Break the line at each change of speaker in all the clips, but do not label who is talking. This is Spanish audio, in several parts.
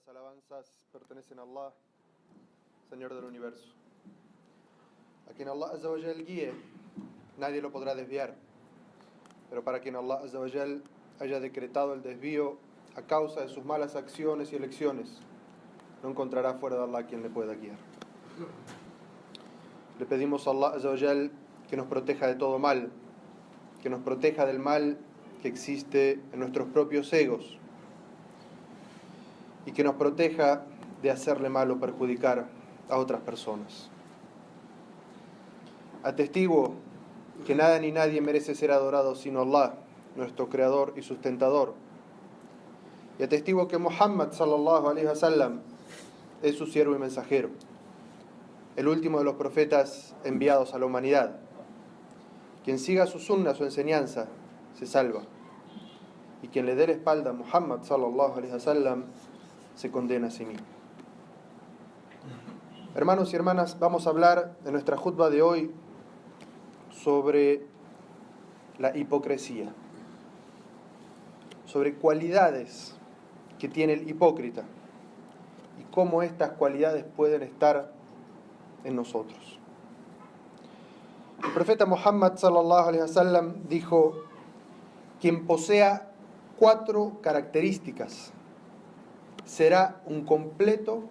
las alabanzas pertenecen a Allah, Señor del universo. A quien Allah Azza wa Jal guíe, nadie lo podrá desviar. Pero para quien Allah Azza wa Jal haya decretado el desvío a causa de sus malas acciones y elecciones, no encontrará fuera de Allah quien le pueda guiar. Le pedimos a Allah Azza wa Jal que nos proteja de todo mal, que nos proteja del mal que existe en nuestros propios egos, y que nos proteja de hacerle mal o perjudicar a otras personas. Atestiguo que nada ni nadie merece ser adorado sino Allah, nuestro creador y sustentador. Y atestiguo que Muhammad sallallahu alaihi wasallam es su siervo y mensajero, el último de los profetas enviados a la humanidad. Quien siga su sunna, su enseñanza, se salva. Y quien le dé la espalda a Muhammad sallallahu alaihi wasallam se condena a sí mismo. Hermanos y hermanas, vamos a hablar en nuestra jutba de hoy sobre la hipocresía, sobre cualidades que tiene el hipócrita y cómo estas cualidades pueden estar en nosotros. El profeta Muhammad sallallahu alaihi wasallam dijo: quien posea 4 características será un completo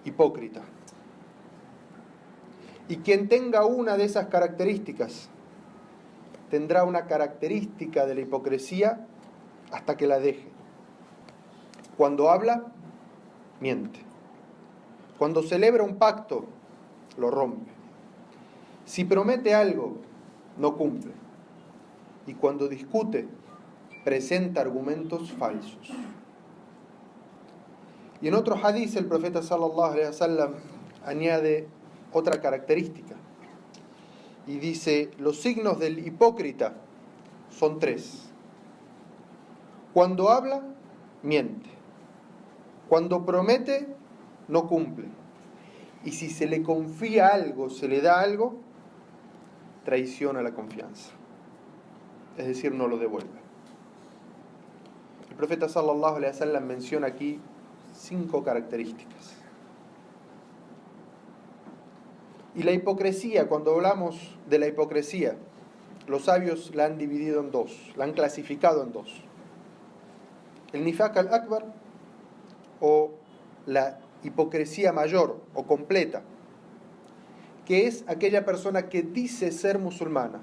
hipócrita. Y quien tenga una de esas características tendrá una característica de la hipocresía hasta que la deje. Cuando habla, miente. Cuando celebra un pacto, lo rompe. Si promete algo, no cumple. Y cuando discute, presenta argumentos falsos. Y en otro hadith el profeta sallallahu alaihi wasallam añade otra característica y dice: los signos del hipócrita son 3. Cuando habla, miente. Cuando promete, no cumple. Y si se le confía algo, se le da algo, traiciona la confianza. Es decir, no lo devuelve. El profeta sallallahu alaihi wasallam menciona aquí 5 características. Y la hipocresía, cuando hablamos de la hipocresía, los sabios la han dividido en 2, la han clasificado en 2. El nifaq al-akbar, o la hipocresía mayor o completa, que es aquella persona que dice ser musulmana,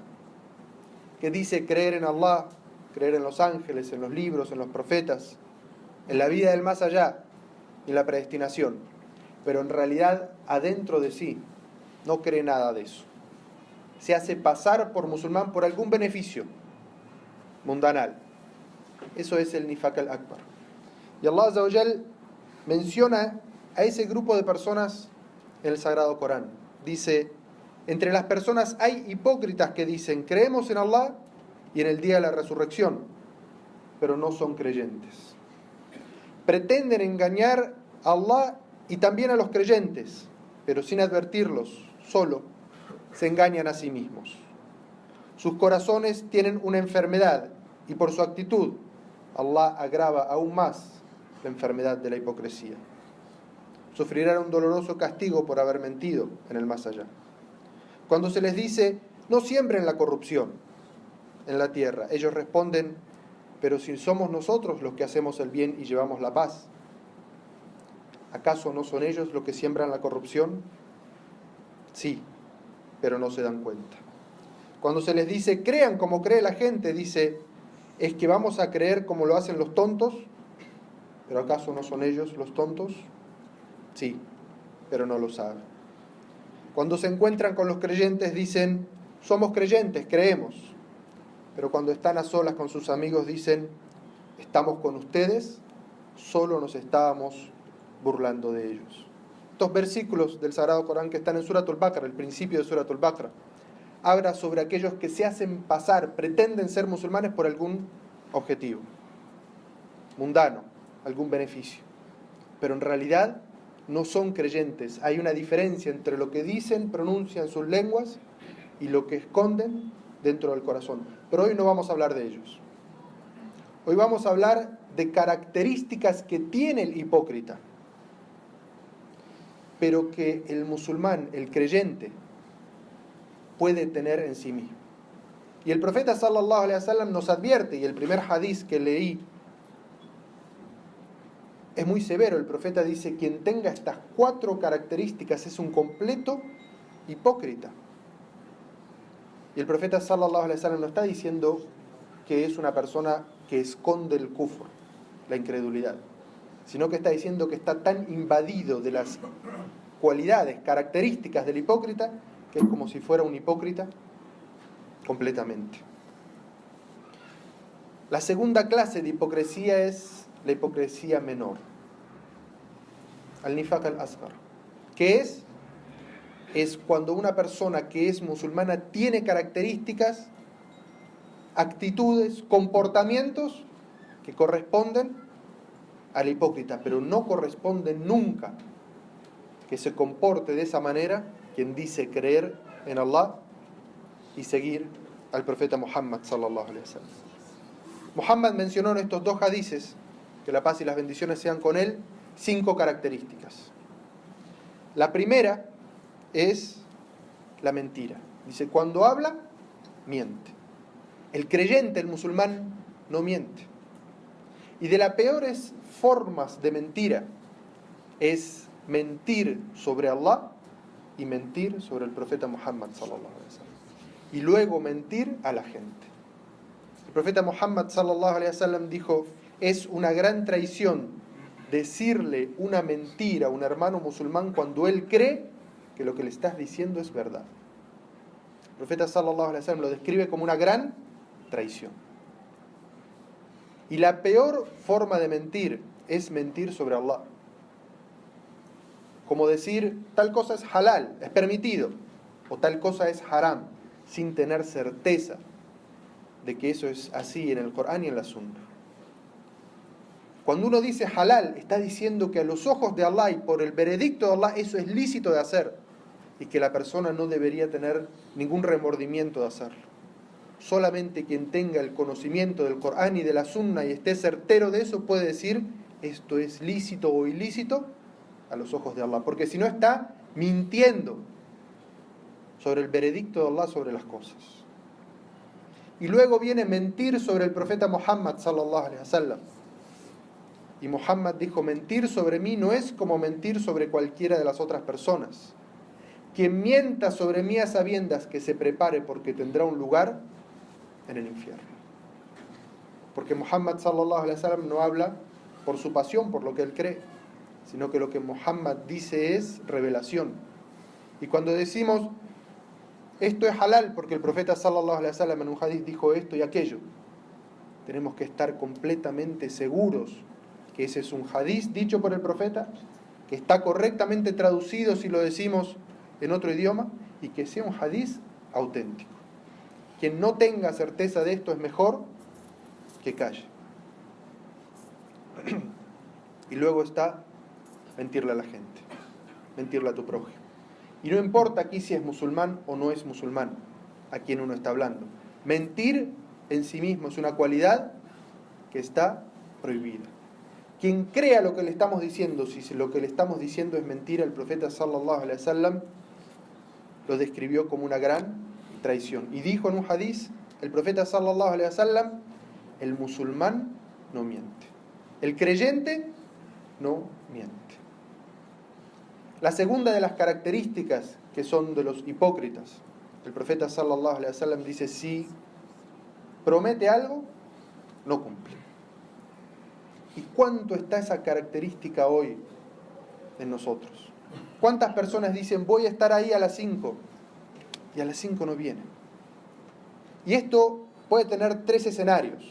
que dice creer en Allah, creer en los ángeles, en los libros, en los profetas, en la vida del más allá y en la predestinación, pero en realidad adentro de sí no cree nada de eso. Se hace pasar por musulmán por algún beneficio mundanal. Eso es el nifaq al-akbar. Y Allah Azza wa Jal menciona a ese grupo de personas en el Sagrado Corán. Dice: entre las personas hay hipócritas que dicen creemos en Allah y en el día de la resurrección, pero no son creyentes. Pretenden engañar a Allah y también a los creyentes, pero sin advertirlos, solo se engañan a sí mismos. Sus corazones tienen una enfermedad y por su actitud Allah agrava aún más la enfermedad de la hipocresía. Sufrirán un doloroso castigo por haber mentido en el más allá. Cuando se les dice no siembren la corrupción en la tierra, ellos responden: pero si somos nosotros los que hacemos el bien y llevamos la paz, ¿acaso no son ellos los que siembran la corrupción? Sí, pero no se dan cuenta. Cuando se les dice crean como cree la gente, dice: ¿es que vamos a creer como lo hacen los tontos? ¿Pero acaso no son ellos los tontos? Sí, pero no lo saben. Cuando se encuentran con los creyentes dicen: somos creyentes, creemos. Pero cuando están a solas con sus amigos dicen: estamos con ustedes, solo nos estábamos burlando de ellos. Estos versículos del Sagrado Corán que están en Suratul Baqara, el principio de Suratul Baqara, habla sobre aquellos que se hacen pasar, pretenden ser musulmanes por algún objetivo mundano, algún beneficio, pero en realidad no son creyentes. Hay una diferencia entre lo que dicen, pronuncian sus lenguas y lo que esconden dentro del corazón. Pero hoy no vamos a hablar de ellos. Hoy vamos a hablar de características que tiene el hipócrita pero que el musulmán, el creyente, puede tener en sí mismo. Y el profeta sallallahu alaihi wasallam nos advierte, y el primer hadiz que leí es muy severo. El profeta dice: quien tenga estas 4 características es un completo hipócrita. Y el profeta sallallahu alaihi wasallam no está diciendo que es una persona que esconde el kufr, la incredulidad, sino que está diciendo que está tan invadido de las cualidades, características del hipócrita, que es como si fuera un hipócrita completamente. La segunda clase de hipocresía es la hipocresía menor, al-nifaq al-asghar, que es cuando una persona que es musulmana tiene características, actitudes, comportamientos que corresponden al hipócrita, pero no corresponden nunca que se comporte de esa manera quien dice creer en Allah y seguir al profeta Muhammad sallallahu alaihi wasallam. Muhammad mencionó en estos 2 hadices, que la paz y las bendiciones sean con él, 5 características. La primera es la mentira. Dice: cuando habla, miente. El creyente, el musulmán, no miente. Y de las peores formas de mentira es mentir sobre Allah y mentir sobre el profeta Muhammad sallallahu alaihi wasallam, y luego mentir a la gente. El profeta Muhammad sallallahu alaihi wasallam dijo: es una gran traición decirle una mentira a un hermano musulmán cuando él cree que lo que le estás diciendo es verdad. El profeta sallallahu alaihi wasallam lo describe como una gran traición. Y la peor forma de mentir es mentir sobre Allah. Como decir tal cosa es halal, es permitido, o tal cosa es haram, sin tener certeza de que eso es así en el Corán y en la Sunna. Cuando uno dice halal, está diciendo que a los ojos de Allah y por el veredicto de Allah eso es lícito de hacer, y que la persona no debería tener ningún remordimiento de hacerlo. Solamente quien tenga el conocimiento del Corán y de la Sunna y esté certero de eso puede decir esto es lícito o ilícito a los ojos de Allah, porque si no está mintiendo sobre el veredicto de Allah sobre las cosas. Y luego viene mentir sobre el profeta Muhammad sallallahu alaihi wasallam. Y Muhammad dijo: mentir sobre mí no es como mentir sobre cualquiera de las otras personas. Quien mienta sobre mí a sabiendas, que se prepare, porque tendrá un lugar en el infierno. Porque Muhammad sallallahu alaihi wasallam no habla por su pasión, por lo que él cree, sino que lo que Muhammad dice es revelación. Y cuando decimos esto es halal porque el profeta sallallahu alaihi wasallam en un hadith dijo esto y aquello, tenemos que estar completamente seguros que ese es un hadith dicho por el profeta, que está correctamente traducido si lo decimos en otro idioma, y que sea un hadith auténtico. Quien no tenga certeza de esto es mejor que calle. Y luego está mentirle a la gente, mentirle a tu prójimo. Y no importa aquí si es musulmán o no es musulmán a quien uno está hablando. Mentir en sí mismo es una cualidad que está prohibida. Quien crea lo que le estamos diciendo, si lo que le estamos diciendo es mentira, el profeta sallallahu alaihi wasallam lo describió como una gran traición. Y dijo en un hadith, el profeta sallallahu alaihi wasallam: el musulmán no miente, el creyente no miente. La segunda de las características que son de los hipócritas, el profeta sallallahu alaihi wasallam dice: si promete algo, no cumple. ¿Y cuánto está esa característica hoy en nosotros? ¿Cuántas personas dicen voy a estar ahí a las 5 y a las 5 no vienen? Y esto puede tener 3 escenarios.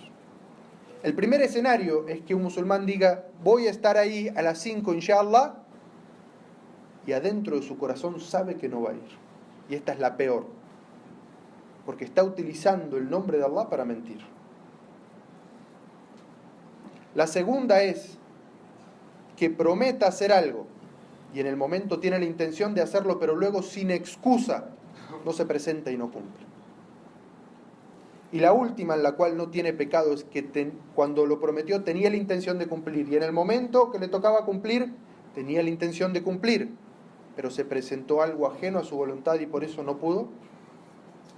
El primer escenario es que un musulmán diga voy a estar ahí a las 5 inshallah, y adentro de su corazón sabe que no va a ir. Y esta es la peor, porque está utilizando el nombre de Allah para mentir. La segunda es que prometa hacer algo y en el momento tiene la intención de hacerlo, pero luego sin excusa no se presenta y no cumple. Y la última, en la cual no tiene pecado, es que cuando lo prometió tenía la intención de cumplir, y en el momento que le tocaba cumplir tenía la intención de cumplir, pero se presentó algo ajeno a su voluntad y por eso no pudo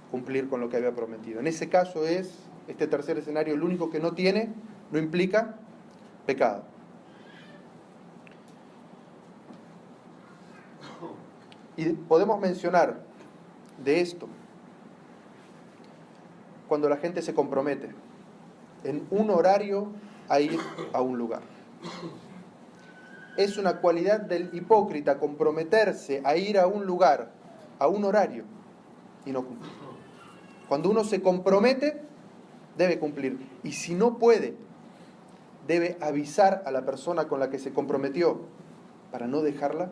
cumplir con lo que había prometido. En ese caso es, este tercer escenario, el único que no implica pecado. Y podemos mencionar de esto cuando la gente se compromete en un horario a ir a un lugar. Es una cualidad del hipócrita comprometerse a ir a un lugar, a un horario, y no cumplir. Cuando uno se compromete, debe cumplir. Y si no puede, debe avisar a la persona con la que se comprometió para no dejarla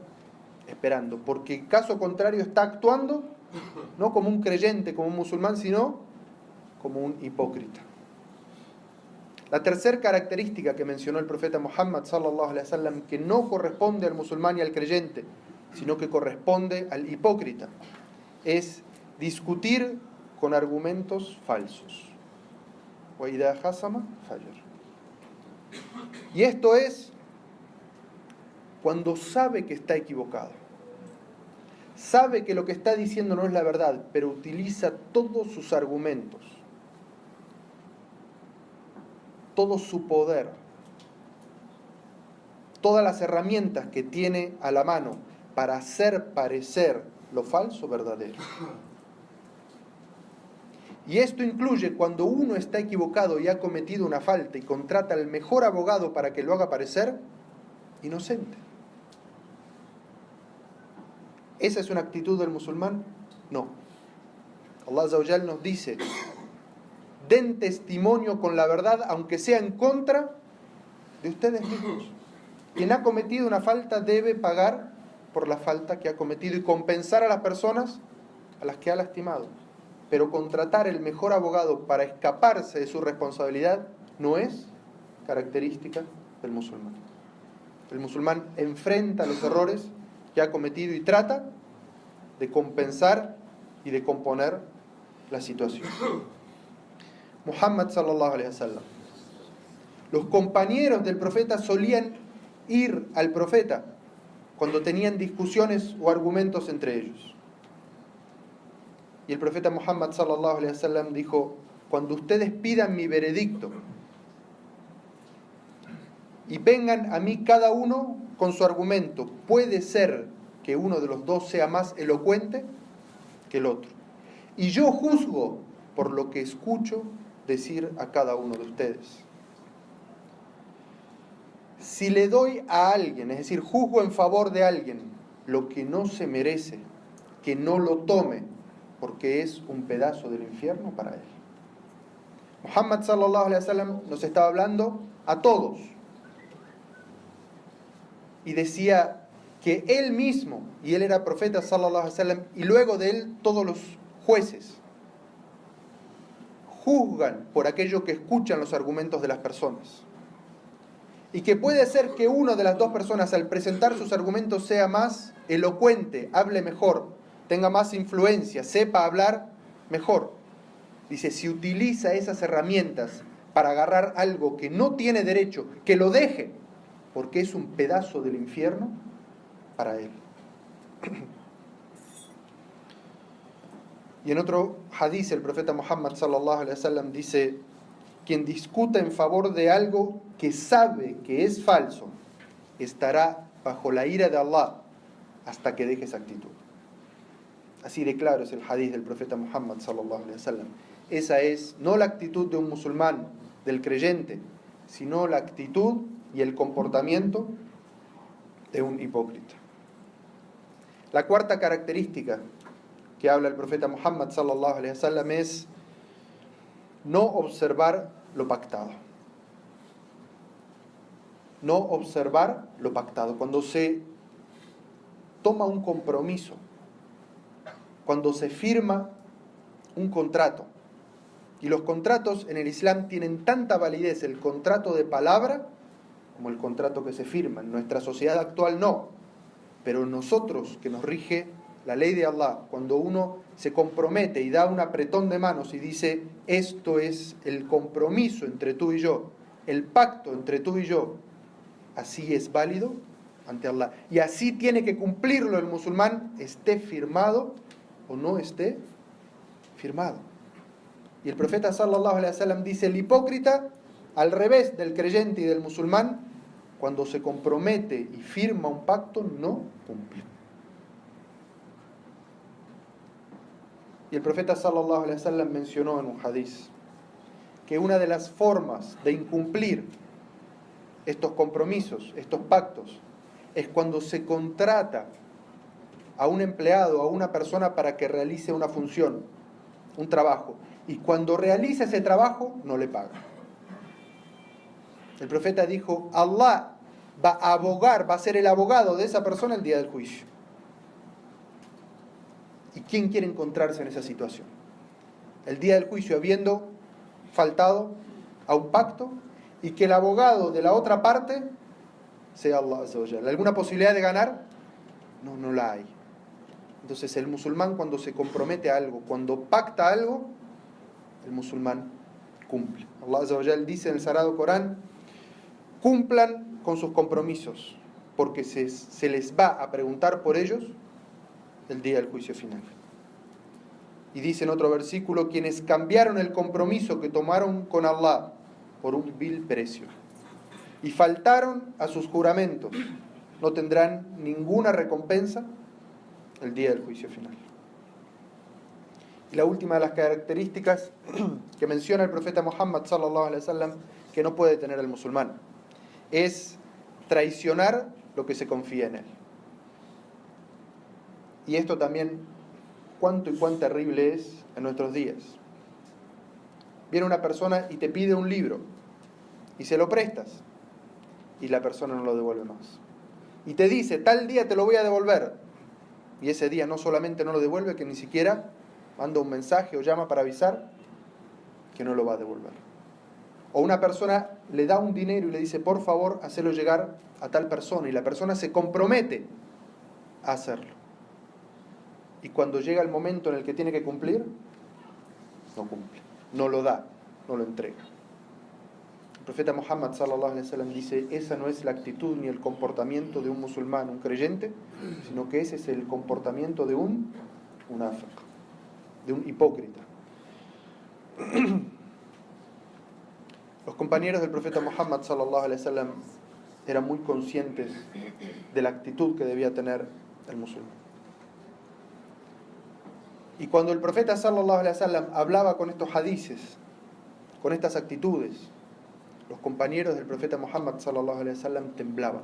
esperando. Porque en caso contrario está actuando no como un creyente, como un musulmán, sino como un hipócrita. La tercera característica que mencionó el profeta Muhammad sallallahu alaihi wasallam, que no corresponde al musulmán y al creyente, sino que corresponde al hipócrita, es discutir con argumentos falsos. وَإِذَا خَصَمَ فَجَرَ. Y esto es cuando sabe que está equivocado. Sabe que lo que está diciendo no es la verdad, pero utiliza todos sus argumentos, todo su poder, todas las herramientas que tiene a la mano para hacer parecer lo falso verdadero. Y esto incluye cuando uno está equivocado y ha cometido una falta y contrata al mejor abogado para que lo haga parecer inocente. ¿Esa es una actitud del musulmán? No. Allah Azza wa Jal nos dice: den testimonio con la verdad, aunque sea en contra de ustedes mismos. Quien ha cometido una falta debe pagar por la falta que ha cometido y compensar a las personas a las que ha lastimado. Pero contratar el mejor abogado para escaparse de su responsabilidad no es característica del musulmán. El musulmán enfrenta los errores que ha cometido y trata de compensar y de componer la situación. Muhammad sallallahu alaihi wasallam. Los compañeros del profeta solían ir al profeta cuando tenían discusiones o argumentos entre ellos. Y el profeta Muhammad sallallahu alaihi wasallam dijo: cuando ustedes pidan mi veredicto y vengan a mí cada uno con su argumento, puede ser que uno de los dos sea más elocuente que el otro. Y yo juzgo por lo que escucho decir a cada uno de ustedes. Si le doy a alguien, es decir, juzgo en favor de alguien, lo que no se merece, que no lo tome, porque es un pedazo del infierno para él. Muhammad sallallahu alaihi wasallam nos estaba hablando a todos y decía que él mismo, y él era profeta sallallahu alaihi wasallam, y luego de él todos los jueces juzgan por aquello que escuchan los argumentos de las personas, y que puede ser que una de las dos personas al presentar sus argumentos sea más elocuente, hable mejor, tenga más influencia, sepa hablar mejor. Dice, si utiliza esas herramientas para agarrar algo que no tiene derecho, que lo deje, porque es un pedazo del infierno para él. Y en otro hadiz el profeta Muhammad sallallahu alaihi wasallam dice: quien discuta en favor de algo que sabe que es falso, estará bajo la ira de Allah hasta que deje esa actitud. Así de claro es el hadiz del profeta Muhammad sallallahu alaihi wasallam. Esa es no la actitud de un musulmán, del creyente, sino la actitud y el comportamiento de un hipócrita. La cuarta característica que habla el profeta Muhammad sallallahu alaihi wasallam es no observar lo pactado. No observar lo pactado. Cuando se toma un compromiso, cuando se firma un contrato, y los contratos en el Islam tienen tanta validez, el contrato de palabra como el contrato que se firma. En nuestra sociedad actual no, pero nosotros, que nos rige la ley de Allah, cuando uno se compromete y da un apretón de manos y dice: esto es el compromiso entre tú y yo, el pacto entre tú y yo, así es válido, ante Allah. Y así tiene que cumplirlo el musulmán, esté firmado o no esté firmado. Y el profeta sallallahu alaihi wasallam dice, el hipócrita, al revés del creyente y del musulmán, cuando se compromete y firma un pacto, no cumple. Y el profeta sallallahu alaihi wasallam mencionó en un hadiz que una de las formas de incumplir estos compromisos, estos pactos, es cuando se contrata a un empleado, a una persona para que realice una función, un trabajo, y cuando realiza ese trabajo no le paga. El profeta dijo, Allah va a abogar, va a ser el abogado de esa persona el día del juicio. ¿Y quién quiere encontrarse en esa situación? El día del juicio, habiendo faltado a un pacto y que el abogado de la otra parte sea Allah Azza wa Jalla. ¿Alguna posibilidad de ganar? No, no la hay. Entonces el musulmán, cuando se compromete a algo, cuando pacta algo, el musulmán cumple. Allah Azza wa Jalla dice en el Sagrado Corán, cumplan con sus compromisos, porque se les va a preguntar por ellos el día del juicio final. Y dice en otro versículo, quienes cambiaron el compromiso que tomaron con Allah por un vil precio y faltaron a sus juramentos, no tendrán ninguna recompensa el día del juicio final. Y la última de las características que menciona el profeta Muhammad sallallahu alaihi wasallam que no puede tener el musulmán es traicionar lo que se confía en él. Y esto también, cuánto y cuán terrible es en nuestros días. Viene una persona y te pide un libro y se lo prestas y la persona no lo devuelve más. Y te dice, tal día te lo voy a devolver. Y ese día no solamente no lo devuelve, que ni siquiera manda un mensaje o llama para avisar que no lo va a devolver. O una persona le da un dinero y le dice, por favor, hacelo llegar a tal persona. Y la persona se compromete a hacerlo. Y cuando llega el momento en el que tiene que cumplir, no cumple, no lo da, no lo entrega. El profeta Muhammad sallallahu alaihi wasallam dice, esa no es la actitud ni el comportamiento de un musulmán, un creyente, sino que ese es el comportamiento de un munáfiq, de un hipócrita. Los compañeros del profeta Muhammad sallallahu alaihi wasallam eran muy conscientes de la actitud que debía tener el musulmán. Y cuando el profeta sallallahu alaihi wasallam hablaba con estos hadices, con estas actitudes, los compañeros del profeta Muhammad sallallahu alaihi wasallam temblaban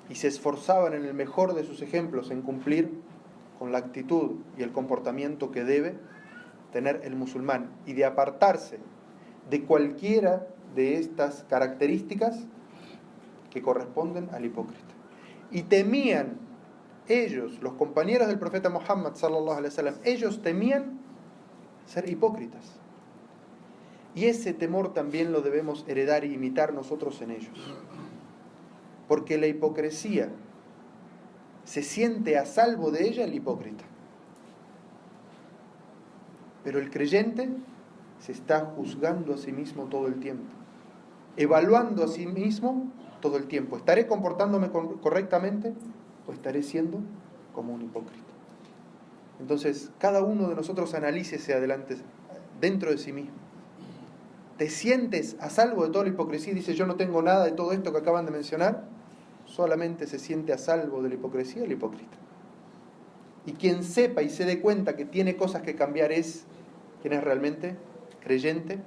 y se esforzaban en el mejor de sus ejemplos en cumplir con la actitud y el comportamiento que debe tener el musulmán y de apartarse de cualquiera de estas características que corresponden al hipócrita. Y temían ellos, los compañeros del profeta Muhammad sallallahu alaihi wasallam, ellos temían ser hipócritas. Y ese temor también lo debemos heredar y imitar nosotros en ellos. Porque la hipocresía, se siente a salvo de ella el hipócrita. Pero el creyente se está juzgando a sí mismo todo el tiempo, evaluando a sí mismo todo el tiempo. ¿Estaré comportándome correctamente o estaré siendo como un hipócrita? Entonces, cada uno de nosotros analícese adelante, dentro de sí mismo. ¿Te sientes a salvo de toda la hipocresía y dices, yo no tengo nada de todo esto que acaban de mencionar? Solamente se siente a salvo de la hipocresía el hipócrita. Y quien sepa y se dé cuenta que tiene cosas que cambiar es quien es realmente creyente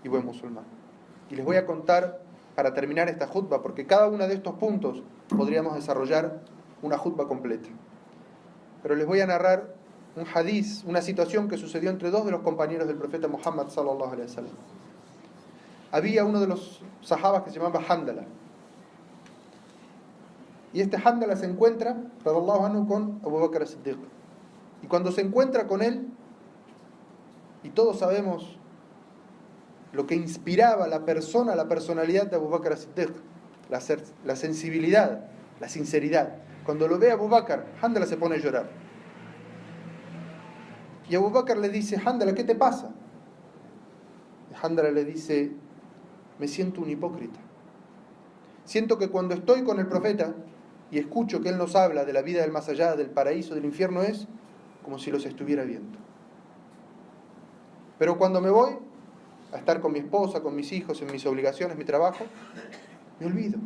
y buen musulmán. Y les voy a contar, para terminar esta jutba, porque cada uno de estos puntos podríamos desarrollar una jutba completa. Pero les voy a narrar un hadiz, una situación que sucedió entre dos de los compañeros del profeta Muhammad sallallahu alaihi wasallam. Había uno de los sahabas que se llamaba Handala. Y este Handala se encuentra, radiyallahu anhu, con Abu Bakr as-Siddiq. Y cuando se encuentra con él, y todos sabemos lo que inspiraba la personalidad de Abu Bakr as-Siddiq, la sensibilidad, la sinceridad. Cuando lo ve a Abu Bakr, Handala se pone a llorar. Y Abu Bakr le dice, Handala, ¿qué te pasa? Y Handala le dice, me siento un hipócrita. Siento que cuando estoy con el profeta y escucho que él nos habla de la vida del más allá, del paraíso, del infierno, es como si los estuviera viendo. Pero cuando me voy a estar con mi esposa, con mis hijos, en mis obligaciones, mi trabajo, me olvido.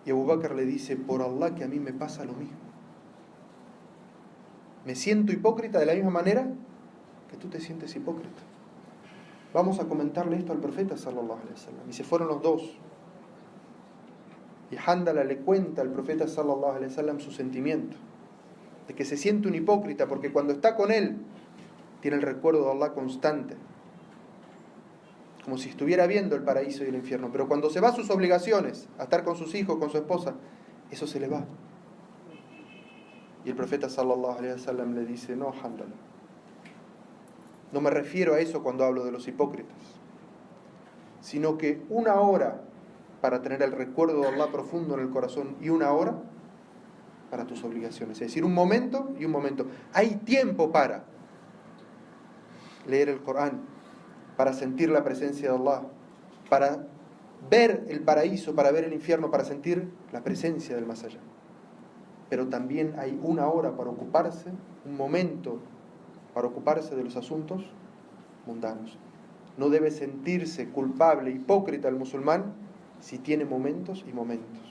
Y Abu Bakr le dice, por Allah que a mí me pasa lo mismo. Me siento hipócrita de la misma manera que tú te sientes hipócrita. Vamos a comentarle esto al profeta sallallahu alaihi wasallam. Y se fueron los dos. Y Handala le cuenta al profeta sallallahu alaihi wasallam su sentimiento de que se siente un hipócrita porque cuando está con él tiene el recuerdo de Allah constante, como si estuviera viendo el paraíso y el infierno, pero cuando se va a sus obligaciones, a estar con sus hijos, con su esposa, eso se le va. Y el profeta sallallahu alaihi wasallam le dice, no, Handala, no me refiero a eso cuando hablo de los hipócritas, sino que una hora para tener el recuerdo de Allah profundo en el corazón y una hora para tus obligaciones. Es decir, un momento y un momento. Hay tiempo para leer el Corán, para sentir la presencia de Allah, para ver el paraíso, para ver el infierno, para sentir la presencia del más allá. Pero también hay una hora para ocuparse, un momento para ocuparse de los asuntos mundanos. No debe sentirse culpable, hipócrita el musulmán si tiene momentos y momentos.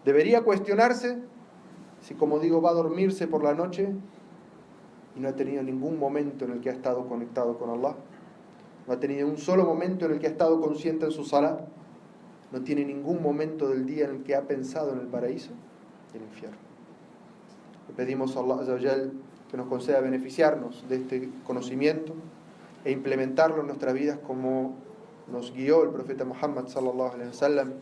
Debería cuestionarse si, como digo, va a dormirse por la noche y no ha tenido ningún momento en el que ha estado conectado con Allah. No ha tenido un solo momento en el que ha estado consciente en su salah. No tiene ningún momento del día en el que ha pensado en el paraíso y el infierno. Le pedimos a Allah Azza wa Jal que nos conceda beneficiarnos de este conocimiento e implementarlo en nuestras vidas como nos guió el profeta Muhammad sallallahu alaihi wasallam.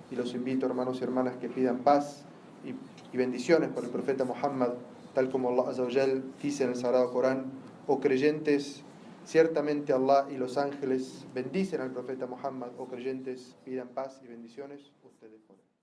Y los invito, hermanos y hermanas, que pidan paz y bendiciones por el profeta Muhammad, tal como Allah Azza wa Jal dice en el Sagrado Corán: oh creyentes, ciertamente Allah y los ángeles bendicen al profeta Muhammad. Oh creyentes, pidan paz y bendiciones ustedes por él.